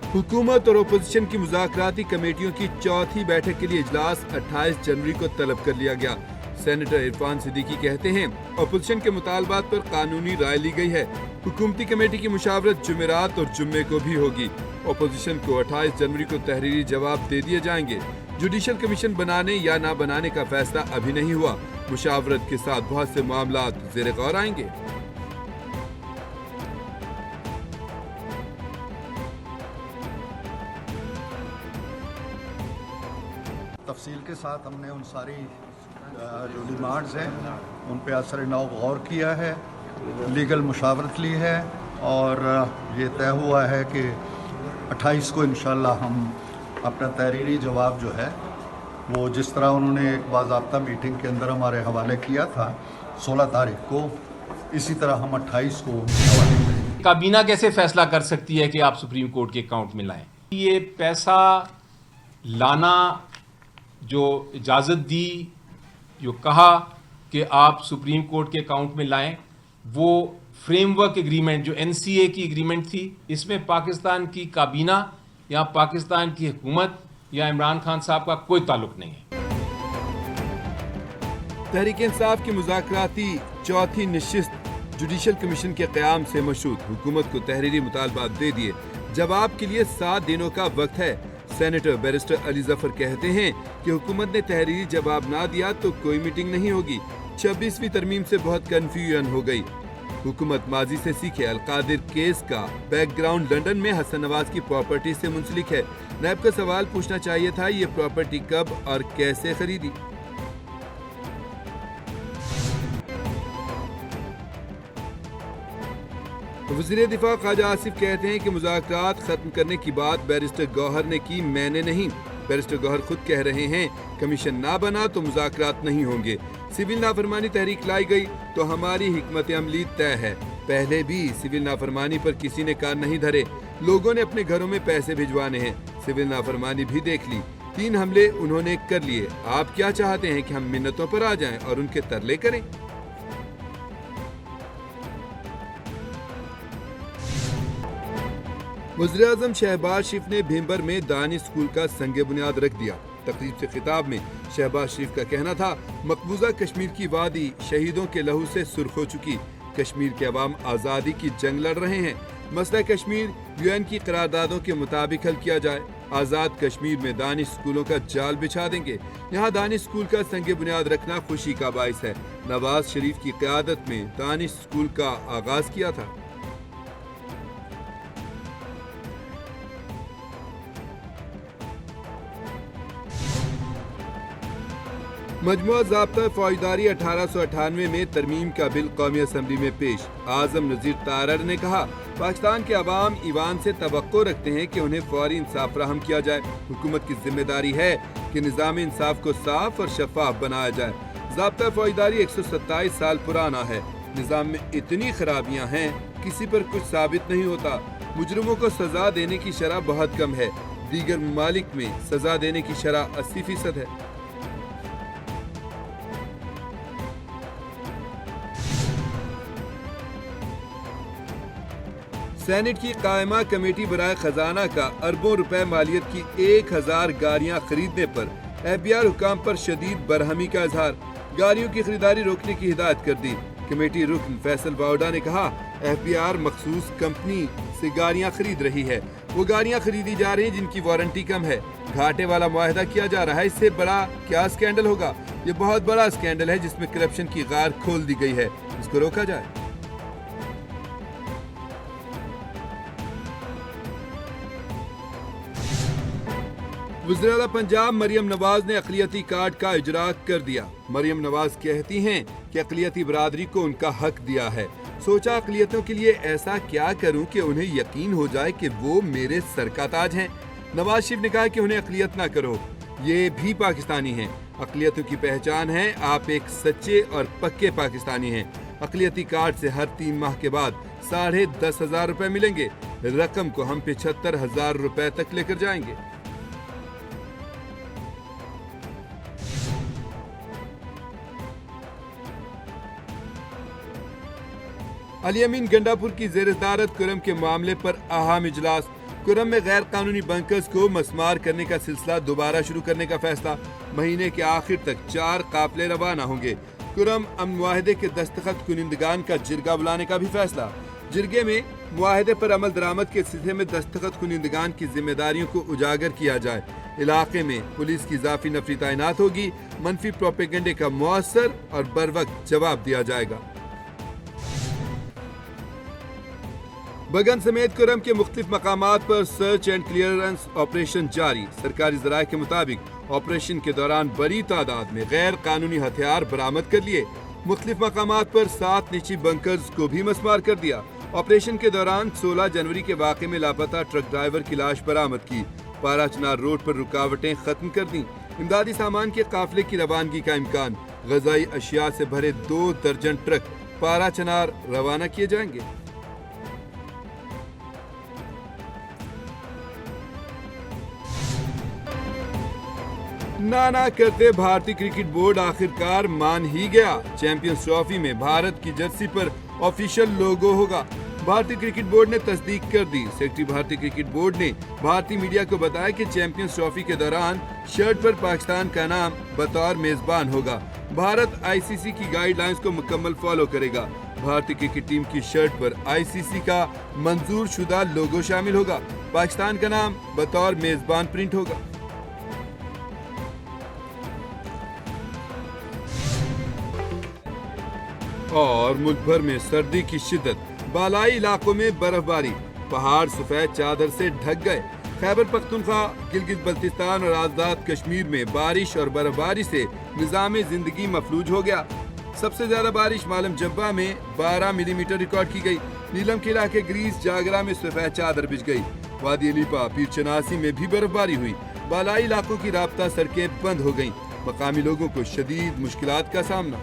हुकूमत और अपोजिशन की मुज़ाकराती कमेटियों की चौथी बैठक के लिए इजलास 28 जनवरी को तलब कर लिया गया। सेनेटर इरफान सिद्दीकी कहते हैं अपोजिशन के मुतालबात पर कानूनी राय ली गई है। हुकूमती कमेटी की मुशावरत जुमेरात और जुम्मे को भी होगी। अपोजिशन को 28 जनवरी को तहरीरी जवाब दे दिए जाएंगे। जुडिशल कमीशन बनाने या ना बनाने का फैसला अभी नहीं हुआ। मुशावरत के साथ बहुत से मामला ज़ेरे गौर आएंगे। तफसील के साथ हमने उन सारी जो डिमांड्स हैं उन पे असर नौ गौर किया है, लीगल मुशावरत ली है और ये तय हुआ है कि 28 को इंशाल्लाह हम अपना तहरीरी जवाब जो है वो जिस तरह उन्होंने एक बाज़ाब्ता मीटिंग के अंदर हमारे हवाले किया था 16 तारीख को, इसी तरह हम 28 को हवाले करेंगे। काबीना कैसे फैसला कर सकती है कि आप सुप्रीम कोर्ट के अकाउंट में लाएं? ये पैसा लाना जो इजाज़त दी, जो कहा कि आप सुप्रीम कोर्ट के अकाउंट में लाएं, वो फ्रेमवर्क एग्रीमेंट जो NCA की एग्रीमेंट थी, इसमें पाकिस्तान की काबीना या पाकिस्तान की हुकूमत या इमरान खान साहब का कोई ताल्लुक नहीं है। तहरीक इंसाफ की मुज़ाकराती चौथी नशिस्त जुडिशल कमीशन के क़याम से मशहूद। हुकूमत को तहरीरी मुतालबात दे दिए, जवाब के लिए 7 दिनों का वक्त है। सेनेटर बैरिस्टर अली जफर कहते हैं कि हुकूमत ने तहरीरी जवाब ना दिया तो कोई मीटिंग नहीं होगी। 26वीं तरमीम से बहुत कन्फ्यूजन हो गई। हुकूमत माजी से सीखे। अलकादिर केस का बैकग्राउंड लंदन में हसन नवाज की प्रॉपर्टी से मुंसलिक है। नैब का सवाल पूछना चाहिए था, ये प्रॉपर्टी कब और कैसे खरीदी। वज़ीर दिफा ख्वाजा आसिफ कहते हैं कि मुज़ाकरात खत्म करने की बात बैरिस्टर गौहर ने की, मैंने नहीं। बैरिस्टर गौहर खुद कह रहे हैं कमीशन ना बना तो मुज़ाकरात नहीं होंगे। सिविल नाफरमानी तहरीक लाई गई तो हमारी हिकमत अमली तय है। पहले भी सिविल नाफरमानी पर किसी ने कान नहीं धरे। लोगों ने अपने घरों में पैसे भिजवाने हैं। सिविल नाफरमानी भी देख ली, 3 हमले उन्होंने कर लिए। आप क्या चाहते हैं कि हम मिन्नतों पर आ जाएं और उनके तरले करें? वज़ीर-ए-आज़म शहबाज शरीफ ने भीमबर में दानिश स्कूल का संगे बुनियाद रख दिया। तकरीब से खिताब में शहबाज शरीफ का कहना था मकबूजा कश्मीर की वादी शहीदों के लहू से सुर्ख हो चुकी। कश्मीर के अवाम आज़ादी की जंग लड़ रहे हैं। मसला कश्मीर UN की करारदादों के मुताबिक हल किया जाए। आज़ाद कश्मीर में दानिश स्कूलों का जाल बिछा देंगे। यहाँ दानिश स्कूल का संगे बुनियाद रखना खुशी का बाइस है। नवाज शरीफ की क़यादत में दानिश स्कूल का आगाज किया था। मजमुआ ज़ाब्ता फौजदारी 1898 में तरमीम का बिल कौमी असम्बली में पेश। आज़म नज़ीर तारर ने कहा पाकिस्तान के अवाम ईवान से तवक्को रखते हैं कि उन्हें फौरी इंसाफ फराहम किया जाए। हुकूमत की जिम्मेदारी है कि निज़ाम इंसाफ को साफ और शफाफ बनाया जाए। ज़ाब्ता फौजदारी 127 साल पुराना है। निज़ाम में इतनी खराबियाँ हैं किसी पर कुछ साबित नहीं होता। मुजरिमों को सज़ा देने की शरह बहुत कम है। दीगर ममालिक में सज़ा देने की शरह 80% है। सेनेट की कायमा कमेटी बराए खजाना का अरबों रुपए मालियत की 1000 गाड़ियां खरीदने पर FBI हुकाम पर शदीद बरहमी का इजहार। गाड़ियों की खरीदारी रोकने की हिदायत कर दी। कमेटी रुकन फैसल बावडा ने कहा FBI मखसूस कंपनी से गाड़ियां खरीद रही है। वो गाड़ियां खरीदी जा रही हैं जिनकी वारंटी कम है। घाटे वाला मुआहदा किया जा रहा है। इससे बड़ा क्या स्कैंडल होगा? ये बहुत बड़ा स्कैंडल है जिसमें करप्शन की गार खोल दी गई है। इसको रोका जाए। वज़ीर-ए-आला पंजाब मरियम नवाज ने अक़लियती कार्ड का इजरा कर दिया। मरियम नवाज कहती हैं कि अक़लियती बरादरी को उनका हक दिया है। सोचा अक़लियतों के लिए ऐसा क्या करूं कि उन्हें यकीन हो जाए कि वो मेरे सर का ताज हैं। नवाज शरीफ ने कहा कि उन्हें अक़लियत ना करो, ये भी पाकिस्तानी हैं। अक़लियतों की पहचान है आप एक सच्चे और पक्के पाकिस्तानी हैं। अक़लियती कार्ड से हर 3 माह के बाद 10,500 रुपए मिलेंगे। रकम को हम 75,000 रुपए तक लेकर जाएंगे। अली अमीन गंडापुर की ज़ेर-ए-सदारत कुरम के मामले पर अहम इजलास। کرم میں غیر قانونی بنکرز کو مسمار کرنے کا سلسلہ دوبارہ شروع کرنے کا فیصلہ، مہینے کے آخر تک 4 قافلے روانہ ہوں گے۔ کرم امن معاہدے کے دستخط کنندگان کا جرگہ بلانے کا بھی فیصلہ، جرگے میں معاہدے پر عمل درآمد کے سلسلے میں دستخط کنندگان کی ذمہ داریوں کو اجاگر کیا جائے، علاقے میں پولیس کی اضافی نفری تعینات ہوگی، منفی پروپیگنڈے کا مؤثر اور بروقت جواب دیا جائے گا۔ بگن سمیت کرم کے مختلف مقامات پر سرچ اینڈ کلیئرنس آپریشن جاری، سرکاری ذرائع کے مطابق آپریشن کے دوران بڑی تعداد میں غیر قانونی ہتھیار برآمد کر لیے، مختلف مقامات پر 7 نجی بنکرز کو بھی مسمار کر دیا۔ آپریشن کے دوران 16 جنوری کے واقعے میں لاپتہ ٹرک ڈرائیور کی لاش برآمد کی، پارا چنار روڈ پر رکاوٹیں ختم کر دیں، امدادی سامان کے قافلے کی روانگی کا امکان، غذائی اشیاء سے بھرے 2 درجن ٹرک پارا چنار روانہ کیے جائیں گے۔ نانا کرتے بھارتی کرکٹ بورڈ آخرکار مان ہی گیا، چیمپئنز ٹرافی میں بھارت کی جرسی پر آفیشل لوگو ہوگا۔ بھارتی کرکٹ بورڈ نے تصدیق کر دی، سیکرٹری بھارتی کرکٹ بورڈ نے بھارتی میڈیا کو بتایا کہ چیمپئنز ٹرافی کے دوران شرٹ پر پاکستان کا نام بطور میزبان ہوگا۔ بھارت آئی سی سی کی گائیڈ لائنز کو مکمل فالو کرے گا۔ بھارتی کرکٹ ٹیم کی شرٹ پر آئی سی سی کا منظور شدہ لوگو شامل ہوگا، پاکستان کا نام بطور میزبان پرنٹ ہوگا۔ اور ملک بھر میں سردی کی شدت، بالائی علاقوں میں برف باری، پہاڑ سفید چادر سے ڈھک گئے۔ خیبر پختونخوا، گلگت بلتستان اور آزاد کشمیر میں بارش اور برف باری سے نظام زندگی مفلوج ہو گیا۔ سب سے زیادہ بارش مالم جبہ میں 12 ملی میٹر ریکارڈ کی گئی۔ نیلم کے علاقے گریس جاگرا میں سفید چادر بچھ گئی۔ وادی علیپا، پیر چناسی میں بھی برف باری ہوئی۔ بالائی علاقوں کی رابطہ سڑکیں بند ہو گئیں، مقامی لوگوں کو شدید مشکلات کا سامنا۔